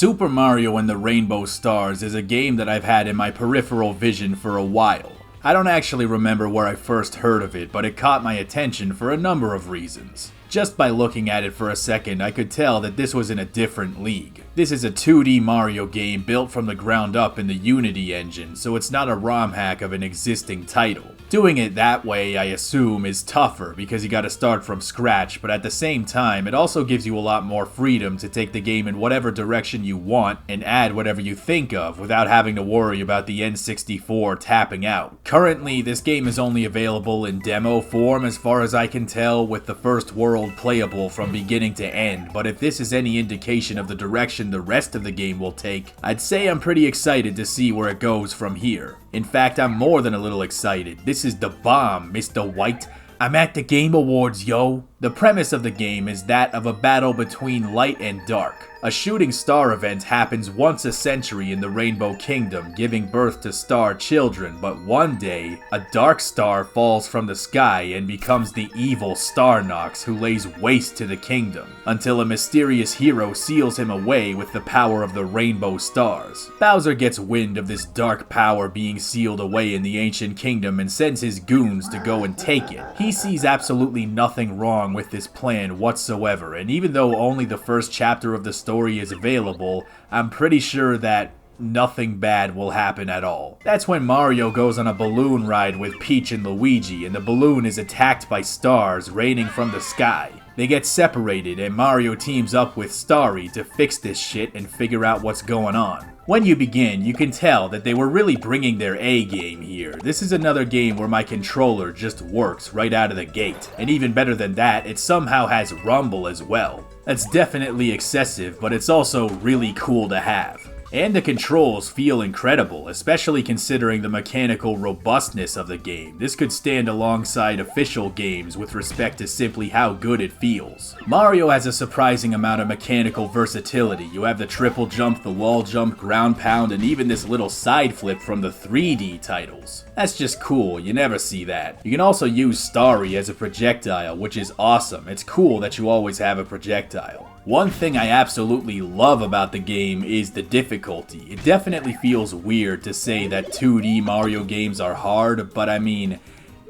Super Mario and the Rainbow Stars is a game that I've had in my peripheral vision for a while. I don't actually remember where I first heard of it, but it caught my attention for a number of reasons. Just by looking at it for a second, I could tell that this was in a different league. This is a 2D Mario game built from the ground up in the Unity engine, so it's not a ROM hack of an existing title. Doing it that way, I assume, is tougher because you gotta start from scratch, but at the same time, it also gives you a lot more freedom to take the game in whatever direction you want and add whatever you think of without having to worry about the N64 tapping out. Currently, this game is only available in demo form as far as I can tell, with the first world playable from beginning to end, but if this is any indication of the direction the rest of the game will take, I'd say I'm pretty excited to see where it goes from here. In fact, I'm more than a little excited. This is the bomb, Mr. White. I'm at the Game Awards, yo. The premise of the game is that of a battle between light and dark. A shooting star event happens once a century in the Rainbow Kingdom, giving birth to star children, but one day, a dark star falls from the sky and becomes the evil Starnox who lays waste to the kingdom, until a mysterious hero seals him away with the power of the Rainbow Stars. Bowser gets wind of this dark power being sealed away in the ancient kingdom and sends his goons to go and take it. He sees absolutely nothing wrong with this plan whatsoever, and even though only the first chapter of the story is available, I'm pretty sure that nothing bad will happen at all. That's when Mario goes on a balloon ride with Peach and Luigi, and the balloon is attacked by stars raining from the sky. They get separated, and Mario teams up with Starry to fix this shit and figure out what's going on. When you begin, you can tell that they were really bringing their A game here. This is another game where my controller just works right out of the gate. And even better than that, it somehow has rumble as well. That's definitely excessive, but it's also really cool to have. And the controls feel incredible, especially considering the mechanical robustness of the game. This could stand alongside official games with respect to simply how good it feels. Mario has a surprising amount of mechanical versatility. You have the triple jump, the wall jump, ground pound, and even this little side flip from the 3D titles. That's just cool, you never see that. You can also use Starry as a projectile, which is awesome. It's cool that you always have a projectile. One thing I absolutely love about the game is the difficulty. It definitely feels weird to say that 2D Mario games are hard, but I mean,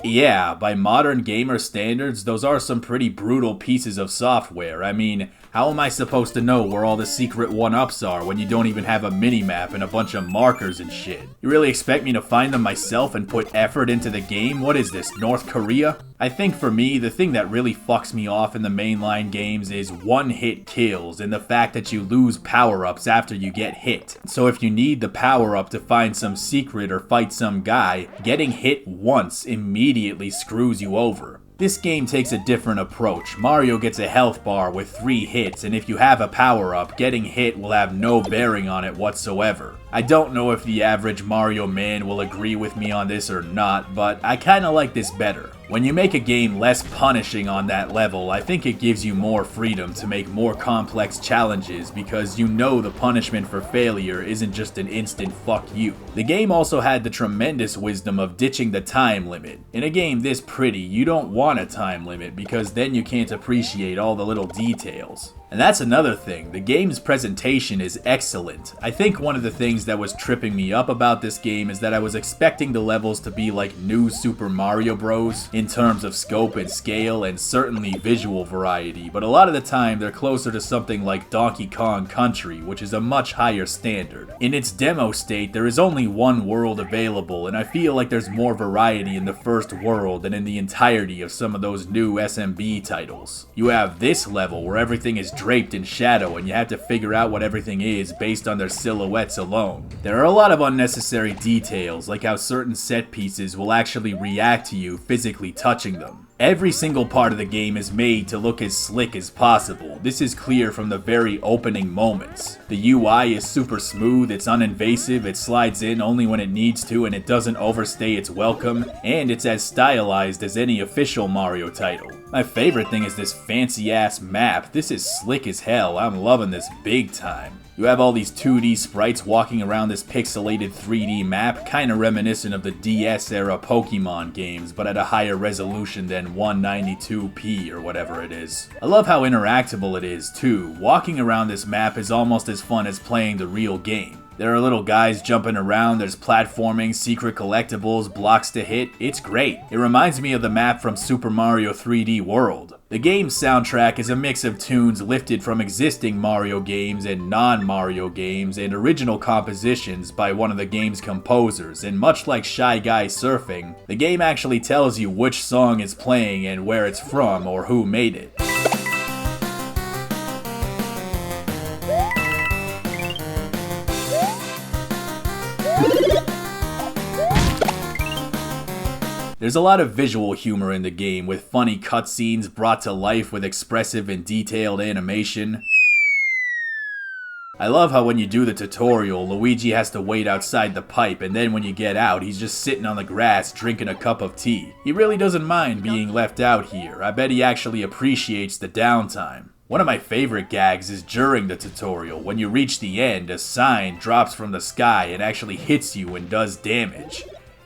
yeah, by modern gamer standards, those are some pretty brutal pieces of software. I mean, how am I supposed to know where all the secret 1-ups are when you don't even have a minimap and a bunch of markers and shit? You really expect me to find them myself and put effort into the game? What is this, North Korea? I think for me, the thing that really fucks me off in the mainline games is one-hit kills and the fact that you lose power-ups after you get hit. So if you need the power-up to find some secret or fight some guy, getting hit once immediately screws you over. This game takes a different approach. Mario gets a health bar with 3 hits, and if you have a power-up, getting hit will have no bearing on it whatsoever. I don't know if the average Mario man will agree with me on this or not, but I kinda like this better. When you make a game less punishing on that level, I think it gives you more freedom to make more complex challenges because you know the punishment for failure isn't just an instant fuck you. The game also had the tremendous wisdom of ditching the time limit. In a game this pretty, you don't want a time limit because then you can't appreciate all the little details. And that's another thing, the game's presentation is excellent. I think one of the things that was tripping me up about this game is that I was expecting the levels to be like new Super Mario Bros. In terms of scope and scale and certainly visual variety, but a lot of the time they're closer to something like Donkey Kong Country, which is a much higher standard. In its demo state, there is only one world available, and I feel like there's more variety in the first world than in the entirety of some of those new SMB titles. You have this level where everything is draped in shadow and you have to figure out what everything is based on their silhouettes alone. There are a lot of unnecessary details, like how certain set pieces will actually react to you physically touching them. Every single part of the game is made to look as slick as possible. This is clear from the very opening moments. The UI is super smooth, it's uninvasive, it slides in only when it needs to, and it doesn't overstay its welcome, and it's as stylized as any official Mario title. My favorite thing is this fancy ass map. This is slick as hell. I'm loving this big time. You have all these 2D sprites walking around this pixelated 3D map, kinda reminiscent of the DS era Pokemon games, but at a higher resolution than 192p or whatever it is. I love how interactable it is too. Walking around this map is almost as fun as playing the real game. There are little guys jumping around, there's platforming, secret collectibles, blocks to hit. It's great. It reminds me of the map from Super Mario 3D World. The game's soundtrack is a mix of tunes lifted from existing Mario games and non-Mario games and original compositions by one of the game's composers, and much like Shy Guy Surfing, the game actually tells you which song is playing and where it's from or who made it. There's a lot of visual humor in the game, with funny cutscenes brought to life with expressive and detailed animation. I love how when you do the tutorial, Luigi has to wait outside the pipe, and then when you get out, he's just sitting on the grass drinking a cup of tea. He really doesn't mind being left out here. I bet he actually appreciates the downtime. One of my favorite gags is during the tutorial. When you reach the end, a sign drops from the sky and actually hits you and does damage.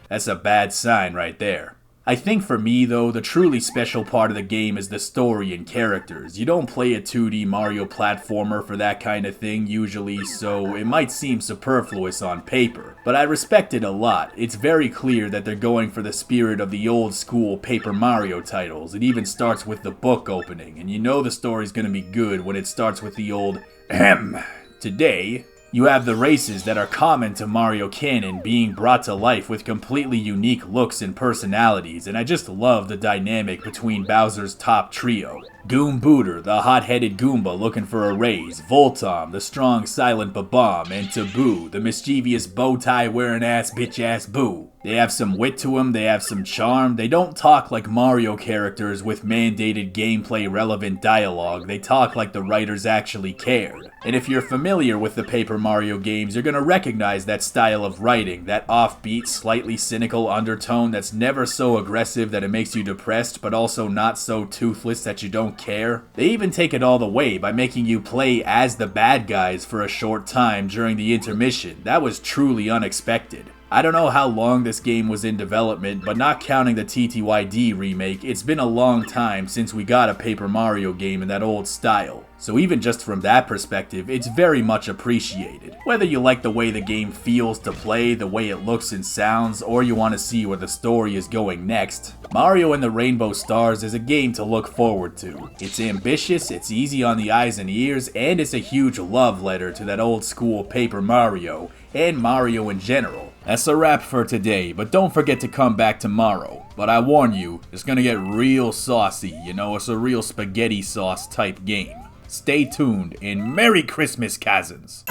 That's a bad sign right there. I think for me though, the truly special part of the game is the story and characters. You don't play a 2D Mario platformer for that kind of thing usually, so it might seem superfluous on paper. But I respect it a lot. It's very clear that they're going for the spirit of the old school Paper Mario titles. It even starts with the book opening, and you know the story's gonna be good when it starts with the old ahem. Today, you have the races that are common to Mario canon being brought to life with completely unique looks and personalities, and I just love the dynamic between Bowser's top trio. Goom Booter, the hot-headed Goomba looking for a raise, Voltom, the strong silent Babam, and Taboo, the mischievous bow-tie wearing ass bitch-ass Boo. They have some wit to them, they have some charm, they don't talk like Mario characters with mandated gameplay relevant dialogue, they talk like the writers actually cared. And if you're familiar with the Paper Mario games, you're gonna recognize that style of writing, that offbeat, slightly cynical undertone that's never so aggressive that it makes you depressed, but also not so toothless that you don't care. They even take it all the way by making you play as the bad guys for a short time during the intermission. That was truly unexpected. I don't know how long this game was in development, but not counting the TTYD remake, it's been a long time since we got a Paper Mario game in that old style. So even just from that perspective, it's very much appreciated. Whether you like the way the game feels to play, the way it looks and sounds, or you want to see where the story is going next, Mario and the Rainbow Stars is a game to look forward to. It's ambitious, it's easy on the eyes and ears, and it's a huge love letter to that old school Paper Mario, and Mario in general. That's a wrap for today, but don't forget to come back tomorrow. But I warn you, it's gonna get real saucy, you know, it's a real spaghetti sauce type game. Stay tuned, and Merry Christmas, cousins!